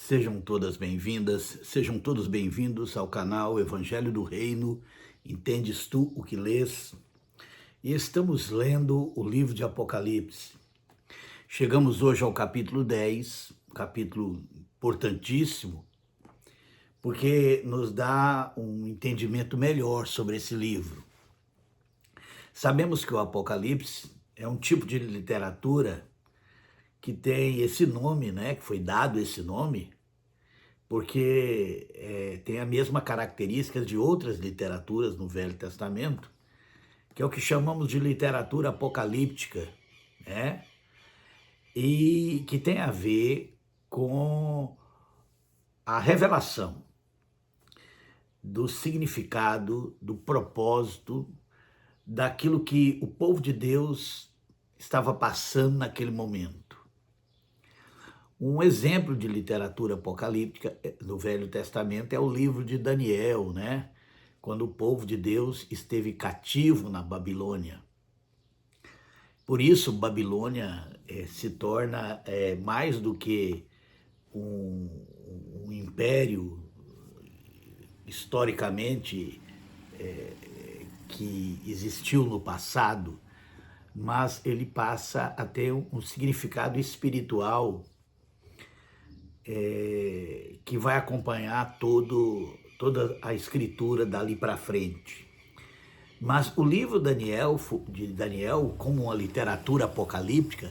Sejam todas bem-vindas, sejam todos bem-vindos ao canal Evangelho do Reino, Entendes tu o que lês? E estamos lendo o livro de Apocalipse. Chegamos hoje ao capítulo 10, capítulo importantíssimo, porque nos dá um entendimento melhor sobre esse livro. Sabemos que o Apocalipse é um tipo de literatura que tem esse nome, né, que foi dado esse nome, porque tem a mesma característica de outras literaturas no Velho Testamento, que é o que chamamos de literatura apocalíptica, né? E que tem a ver com a revelação do significado, do propósito, daquilo que o povo de Deus estava passando naquele momento. Um exemplo de literatura apocalíptica no Velho Testamento é o livro de Daniel, né? Quando o povo de Deus esteve cativo na Babilônia. Por isso, Babilônia se torna mais do que um império historicamente que existiu no passado, mas ele passa a ter um significado espiritual que vai acompanhar toda a escritura dali para frente. Mas o livro de Daniel, como uma literatura apocalíptica,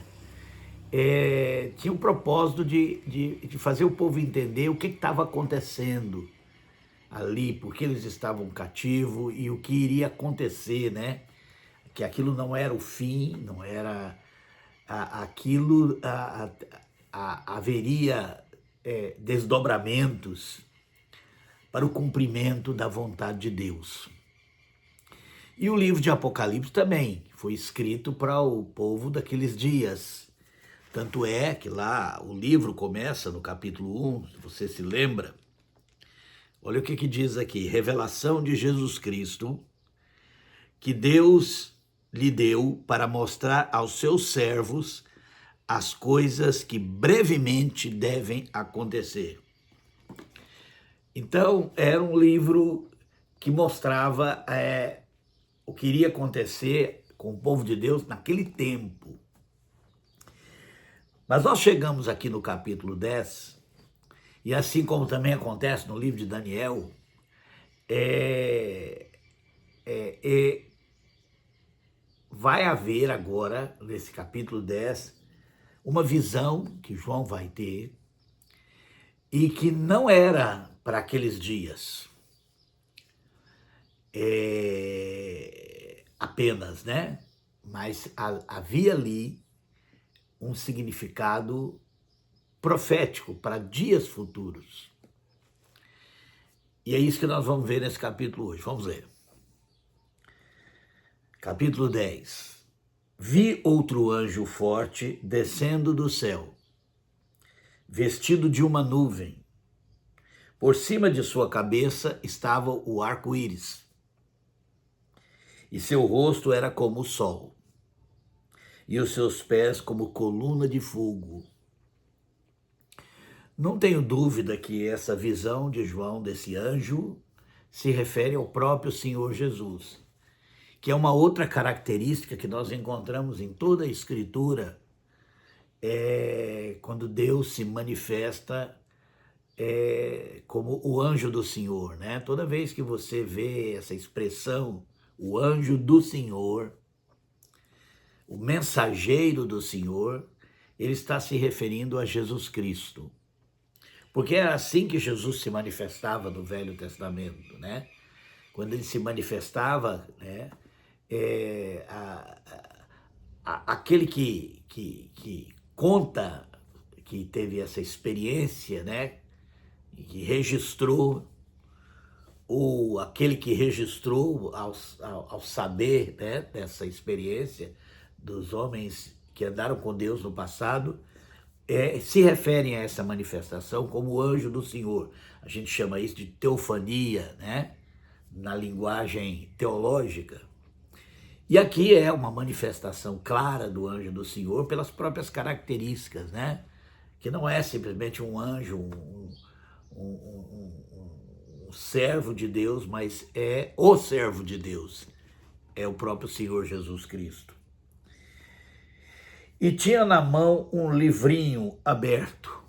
tinha o propósito de fazer o povo entender o que estava acontecendo ali, porque eles estavam cativos e o que iria acontecer, né? Que aquilo não era o fim, não era aquilo, haveria desdobramentos para o cumprimento da vontade de Deus. E o livro de Apocalipse também foi escrito para o povo daqueles dias. Tanto é que lá o livro começa no capítulo 1, se você se lembra. Olha o que diz aqui: revelação de Jesus Cristo, que Deus lhe deu para mostrar aos seus servos as coisas que brevemente devem acontecer. Então, era um livro que mostrava o que iria acontecer com o povo de Deus naquele tempo. Mas nós chegamos aqui no capítulo 10, e assim como também acontece no livro de Daniel, vai haver agora, nesse capítulo 10, uma visão que João vai ter e que não era para aqueles dias apenas, né? Mas havia ali um significado profético para dias futuros. E é isso que nós vamos ver nesse capítulo hoje. Vamos ler. Capítulo 10. Vi outro anjo forte descendo do céu, vestido de uma nuvem. Por cima de sua cabeça estava o arco-íris, e seu rosto era como o sol, e os seus pés como coluna de fogo. Não tenho dúvida que essa visão de João, desse anjo, se refere ao próprio Senhor Jesus, que é uma outra característica que nós encontramos em toda a Escritura, quando Deus se manifesta como o anjo do Senhor, né? Toda vez que você vê essa expressão, o anjo do Senhor, o mensageiro do Senhor, ele está se referindo a Jesus Cristo. Porque era assim que Jesus se manifestava no Velho Testamento, né? Quando ele se manifestava, né? Aquele que conta que teve essa experiência, né? Que registrou, ou aquele que registrou ao saber, né, dessa experiência dos homens que andaram com Deus no passado, se referem a essa manifestação como o anjo do Senhor. A gente chama isso de teofania, né, na linguagem teológica. E aqui é uma manifestação clara do anjo do Senhor pelas próprias características, né? Que não é simplesmente um anjo, um servo de Deus, mas é o servo de Deus, é o próprio Senhor Jesus Cristo. E tinha na mão um livrinho aberto.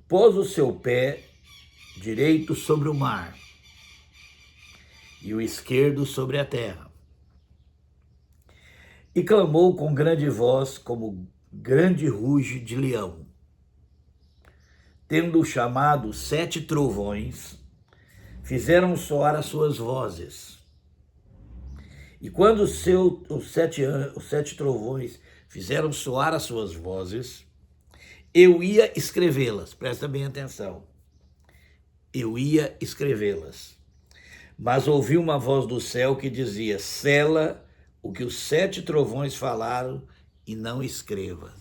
Pôs o seu pé direito sobre o mar e o esquerdo sobre a terra. E clamou com grande voz, como grande ruge de leão. Tendo chamado 7 trovões, fizeram soar as suas vozes. E quando os 7 trovões fizeram soar as suas vozes, eu ia escrevê-las, presta bem atenção. Eu ia escrevê-las. Mas ouvi uma voz do céu que dizia: sela o que os 7 trovões falaram e não escrevas.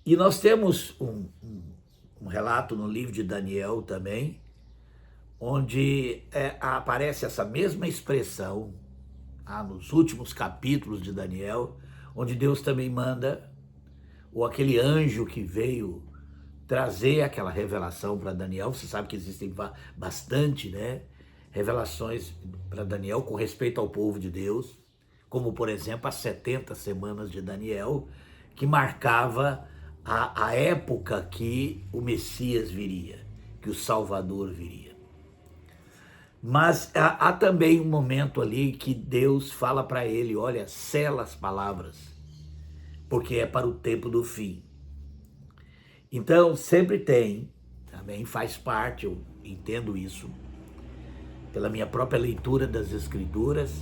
E nós temos um relato no livro de Daniel também, onde aparece essa mesma expressão, nos últimos capítulos de Daniel, onde Deus também manda, ou aquele anjo que veio trazer aquela revelação para Daniel. Você sabe que existem bastante, né, revelações para Daniel com respeito ao povo de Deus, como, por exemplo, as 70 semanas de Daniel, que marcava a época que o Messias viria, que o Salvador viria. Mas há também um momento ali que Deus fala para ele: olha, sela as palavras, porque é para o tempo do fim. Então, sempre tem, também faz parte, eu entendo isso, pela minha própria leitura das Escrituras,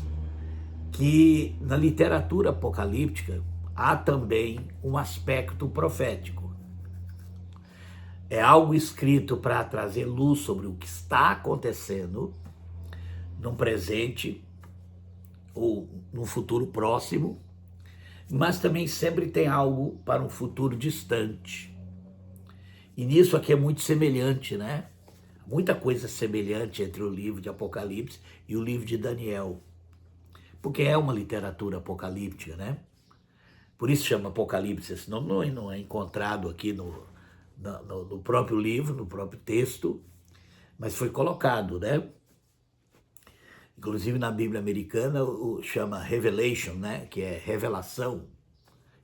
que na literatura apocalíptica há também um aspecto profético. É algo escrito para trazer luz sobre o que está acontecendo no presente ou no futuro próximo, mas também sempre tem algo para um futuro distante. E nisso aqui é muito semelhante, né? Muita coisa semelhante entre o livro de Apocalipse e o livro de Daniel, porque é uma literatura apocalíptica, né? Por isso chama Apocalipse, senão não é encontrado aqui no próprio livro, no próprio texto, mas foi colocado, né? Inclusive na Bíblia americana chama Revelation, né? Que é revelação,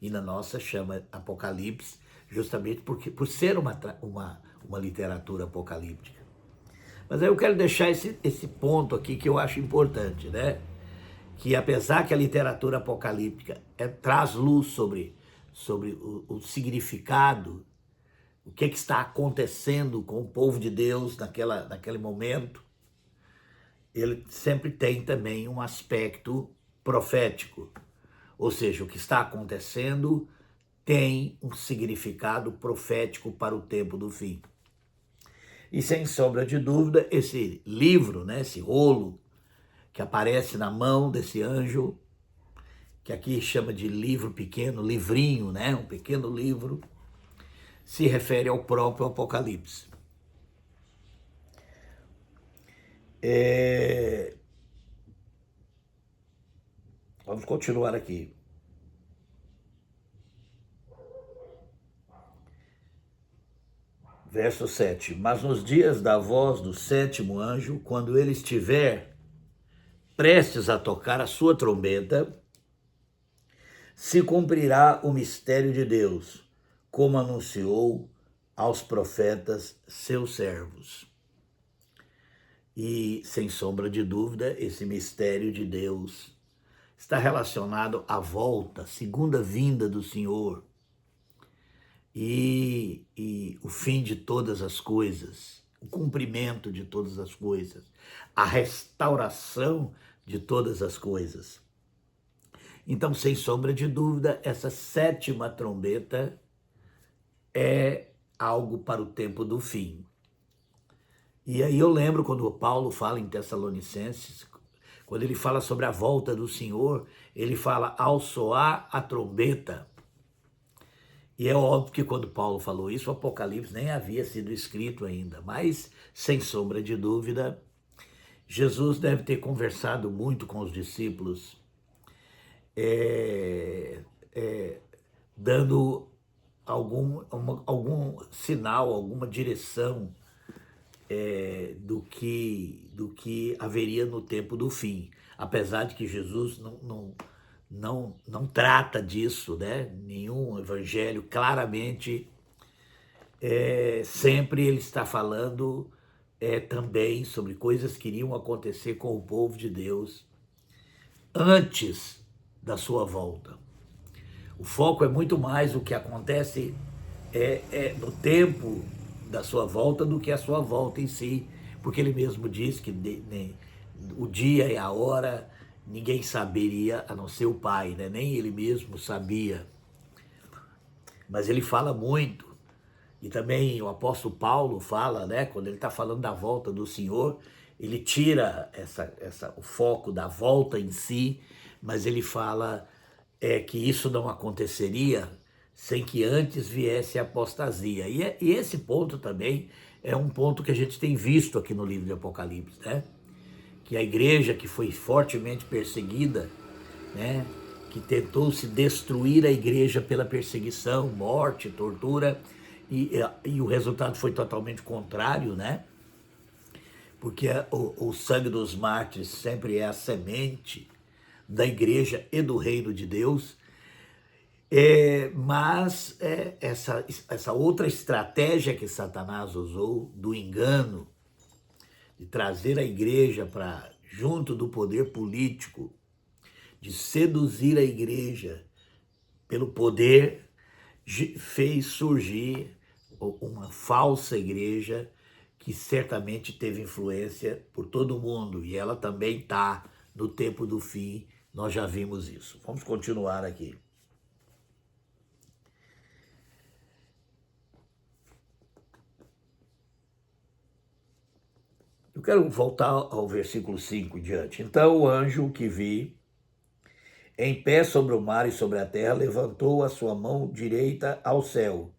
e na nossa chama Apocalipse, justamente por ser uma literatura apocalíptica. Mas aí eu quero deixar esse ponto aqui que eu acho importante, né? Que apesar que a literatura apocalíptica traz luz sobre o significado, o que está acontecendo com o povo de Deus naquele momento, ele sempre tem também um aspecto profético. Ou seja, o que está acontecendo tem um significado profético para o tempo do fim. E sem sombra de dúvida, esse livro, né, esse rolo que aparece na mão desse anjo, que aqui chama de livro pequeno, livrinho, né, um pequeno livro, se refere ao próprio Apocalipse. Vamos continuar aqui. Verso 7. Mas nos dias da voz do 7º anjo, quando ele estiver prestes a tocar a sua trombeta, se cumprirá o mistério de Deus, como anunciou aos profetas seus servos. E, sem sombra de dúvida, esse mistério de Deus está relacionado à volta, segunda vinda do Senhor, e o fim de todas as coisas, o cumprimento de todas as coisas, a restauração de todas as coisas. Então, sem sombra de dúvida, essa 7ª trombeta é algo para o tempo do fim. E aí eu lembro quando Paulo fala em Tessalonicenses, quando ele fala sobre a volta do Senhor, ele fala ao soar a trombeta. E é óbvio que quando Paulo falou isso, o Apocalipse nem havia sido escrito ainda, mas, sem sombra de dúvida, Jesus deve ter conversado muito com os discípulos, dando algum sinal, alguma direção do que haveria no tempo do fim. Apesar de que Jesus não trata disso, né? Nenhum evangelho claramente, sempre ele está falando também sobre coisas que iriam acontecer com o povo de Deus antes da sua volta. O foco é muito mais o que acontece no tempo da sua volta do que a sua volta em si, porque ele mesmo diz que o dia e a hora ninguém saberia a não ser o Pai, né? Nem ele mesmo sabia. Mas ele fala muito, e também o apóstolo Paulo fala, né? Quando ele está falando da volta do Senhor, ele tira o foco da volta em si, mas ele fala que isso não aconteceria sem que antes viesse a apostasia. E esse ponto também é um ponto que a gente tem visto aqui no livro de Apocalipse, né? Que a igreja que foi fortemente perseguida, né? Que tentou se destruir a igreja pela perseguição, morte, tortura, e o resultado foi totalmente contrário, né? Porque o sangue dos mártires sempre é a semente da igreja e do reino de Deus. Mas essa outra estratégia que Satanás usou, do engano, de trazer a igreja para junto do poder político, de seduzir a igreja pelo poder, fez surgir uma falsa igreja que certamente teve influência por todo mundo, e ela também está no tempo do fim. Nós já vimos isso. Vamos continuar aqui. Eu quero voltar ao versículo 5 em diante. Então o anjo que vi, em pé sobre o mar e sobre a terra, levantou a sua mão direita ao céu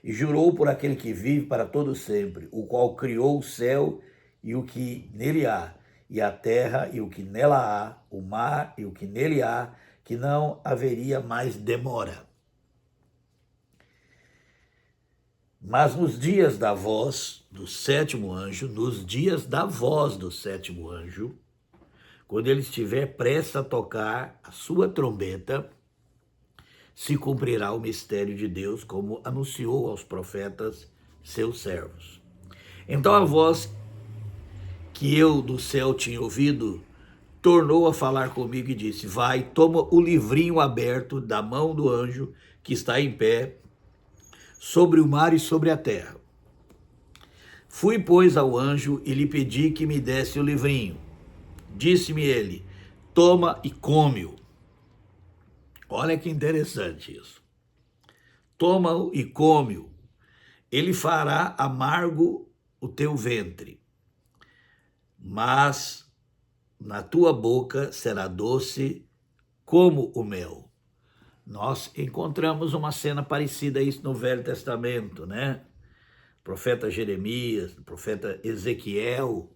e jurou por aquele que vive para todo sempre, o qual criou o céu e o que nele há, e a terra e o que nela há, o mar e o que nele há, que não haveria mais demora. Mas nos dias da voz do sétimo anjo, quando ele estiver prestes a tocar a sua trombeta, se cumprirá o mistério de Deus, como anunciou aos profetas, seus servos. Então a voz que eu do céu tinha ouvido tornou a falar comigo e disse: vai, toma o livrinho aberto da mão do anjo que está em pé sobre o mar e sobre a terra. Fui, pois, ao anjo e lhe pedi que me desse o livrinho. Disse-me ele: toma e come-o. Olha que interessante isso. Toma-o e come-o. Ele fará amargo o teu ventre, mas na tua boca será doce como o mel. Nós encontramos uma cena parecida a isso no Velho Testamento, né? O profeta Jeremias, o profeta Ezequiel,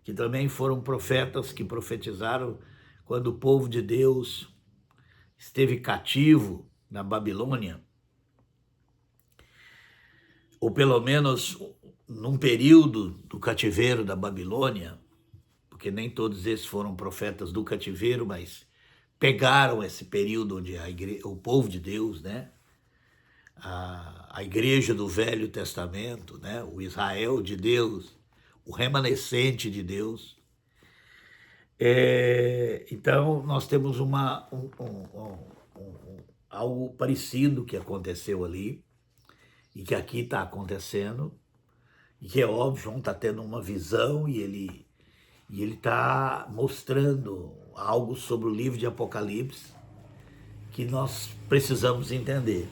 que também foram profetas que profetizaram quando o povo de Deus esteve cativo na Babilônia, ou pelo menos num período do cativeiro da Babilônia, porque nem todos esses foram profetas do cativeiro, mas pegaram esse período onde o povo de Deus, né? A igreja do Velho Testamento, né? O Israel de Deus, o remanescente de Deus. Então, nós temos algo parecido que aconteceu ali, e que aqui está acontecendo, e que é óbvio, João está tendo uma visão, e ele está mostrando algo sobre o livro de Apocalipse que nós precisamos entender.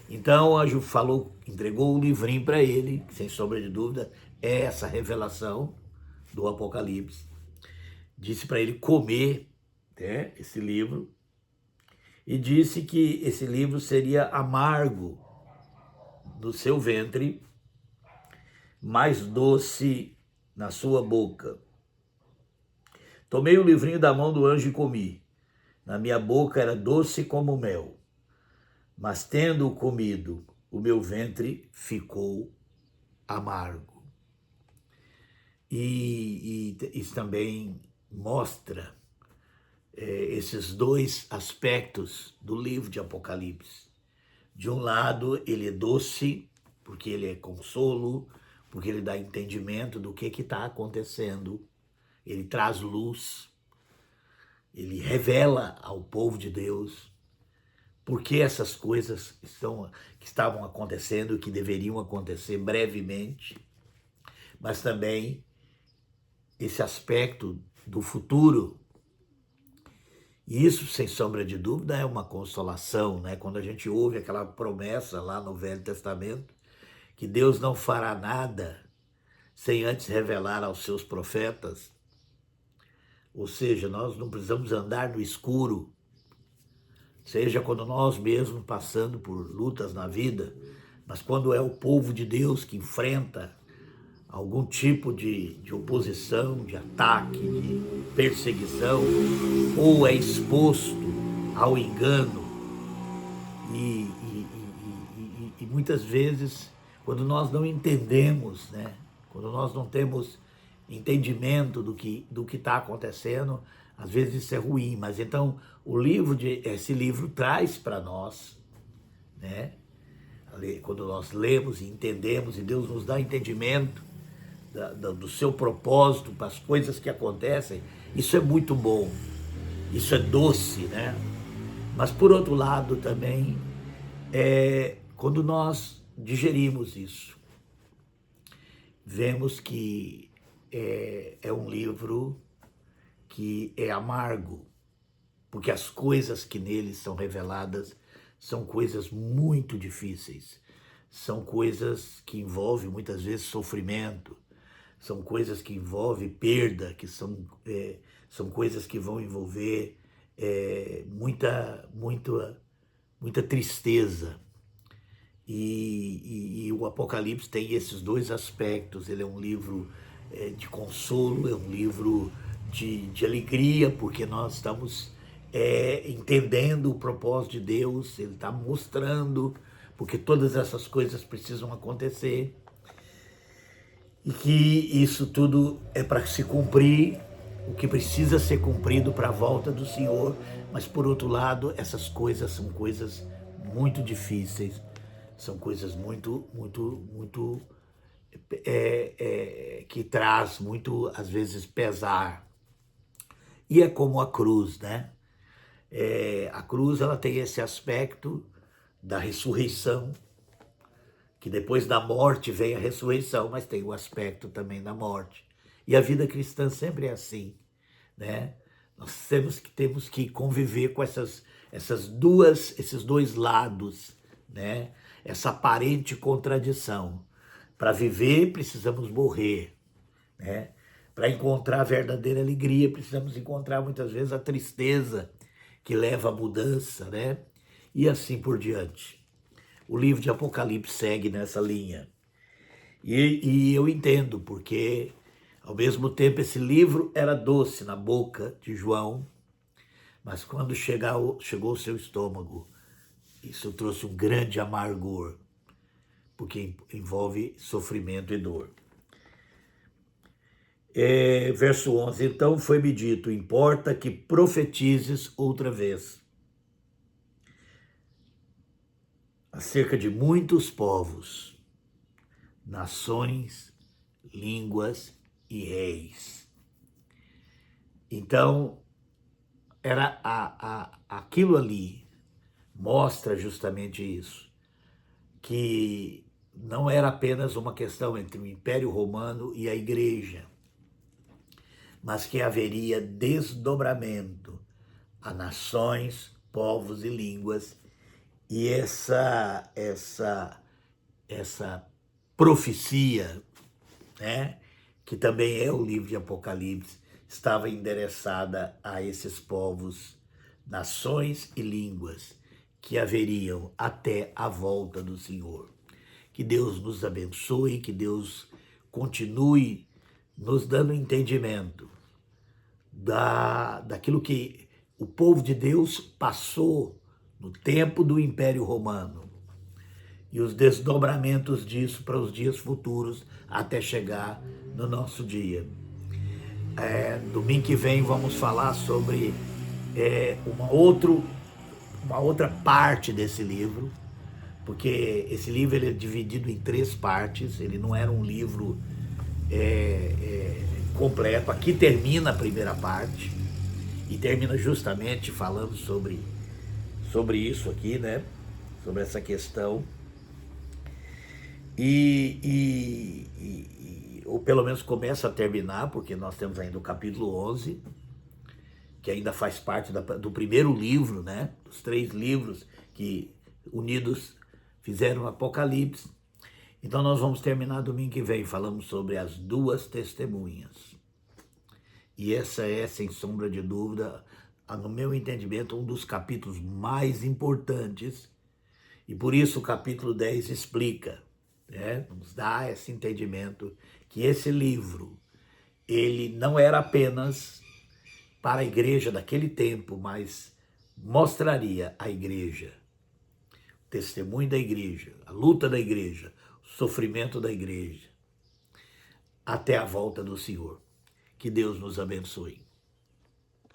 Então o anjo falou, entregou o livrinho para ele, sem sombra de dúvida, é essa revelação do Apocalipse. Disse para ele comer, né, esse livro, e disse que esse livro seria amargo no seu ventre, mais doce na sua boca. Tomei o livrinho da mão do anjo e comi. Na minha boca era doce como mel. mas tendo comido, o meu ventre ficou amargo. E isso também mostra esses dois aspectos do livro de Apocalipse. De um lado, ele é doce, porque ele é consolo, porque ele dá entendimento do que está acontecendo. Ele traz luz, ele revela ao povo de Deus por que essas coisas que estavam acontecendo, que deveriam acontecer brevemente, mas também esse aspecto do futuro. E isso, sem sombra de dúvida, é uma consolação, né? Quando a gente ouve aquela promessa lá no Velho Testamento, que Deus não fará nada sem antes revelar aos seus profetas. Ou seja, nós não precisamos andar no escuro, seja quando nós mesmos passando por lutas na vida, mas quando é o povo de Deus que enfrenta algum tipo de oposição, de ataque, de perseguição, ou é exposto ao engano. E muitas vezes, quando nós não entendemos, né? Quando nós não temos entendimento do que está acontecendo, às vezes isso é ruim. Mas então esse livro traz para nós, né? Quando nós lemos e entendemos, e Deus nos dá entendimento do seu propósito para as coisas que acontecem, isso é muito bom, isso é doce, né? Mas por outro lado também, quando nós digerimos isso, vemos que é um livro que é amargo, porque as coisas que nele são reveladas são coisas muito difíceis, são coisas que envolvem muitas vezes sofrimento, são coisas que envolvem perda, que são coisas que vão envolver muita tristeza. E o Apocalipse tem esses dois aspectos. Ele é um livro de consolo, é um livro de alegria, porque nós estamos entendendo o propósito de Deus, ele está mostrando porque todas essas coisas precisam acontecer e que isso tudo é para se cumprir, o que precisa ser cumprido para a volta do Senhor. Mas por outro lado, essas coisas são coisas muito difíceis, são coisas muito que traz muito, às vezes, pesar. E é como a cruz, né? A cruz, ela tem esse aspecto da ressurreição, que depois da morte vem a ressurreição, mas tem o aspecto também da morte. E a vida cristã sempre é assim, né? Nós temos que conviver com esses dois lados, né? Essa aparente contradição. Para viver, precisamos morrer, né? Para encontrar a verdadeira alegria, precisamos encontrar muitas vezes a tristeza que leva à mudança, né? E assim por diante. O livro de Apocalipse segue nessa linha. E eu entendo, porque ao mesmo tempo esse livro era doce na boca de João, mas quando chegou ao seu estômago, isso trouxe um grande amargor, porque envolve sofrimento e dor. Verso 11, então foi-me dito, importa que profetizes outra vez acerca de muitos povos, nações, línguas e reis. Então, era aquilo ali mostra justamente isso, que não era apenas uma questão entre o Império Romano e a Igreja, mas que haveria desdobramento a nações, povos e línguas, e essa profecia, né, que também é o livro de Apocalipse, estava endereçada a esses povos, nações e línguas que haveriam até a volta do Senhor. Que Deus nos abençoe, que Deus continue nos dando entendimento daquilo que o povo de Deus passou no tempo do Império Romano, e os desdobramentos disso para os dias futuros, até chegar no nosso dia. Domingo que vem vamos falar sobre uma outra parte desse livro, porque esse livro ele é dividido em 3 partes, ele não era um livro completo. Aqui termina a primeira parte, e termina justamente falando sobre isso aqui, né? Sobre essa questão. Ou pelo menos começa a terminar, porque nós temos ainda o capítulo 11, que ainda faz parte do primeiro livro, né? Dos 3 livros que unidos fizeram o Apocalipse. Então nós vamos terminar domingo que vem, falamos sobre as 2 testemunhas. E essa é, sem sombra de dúvida, no meu entendimento, um dos capítulos mais importantes. E por isso o capítulo 10 explica, né? Nos dá esse entendimento que esse livro, ele não era apenas para a igreja daquele tempo, mas mostraria a igreja, o testemunho da igreja, a luta da igreja, o sofrimento da igreja, até a volta do Senhor. Que Deus nos abençoe.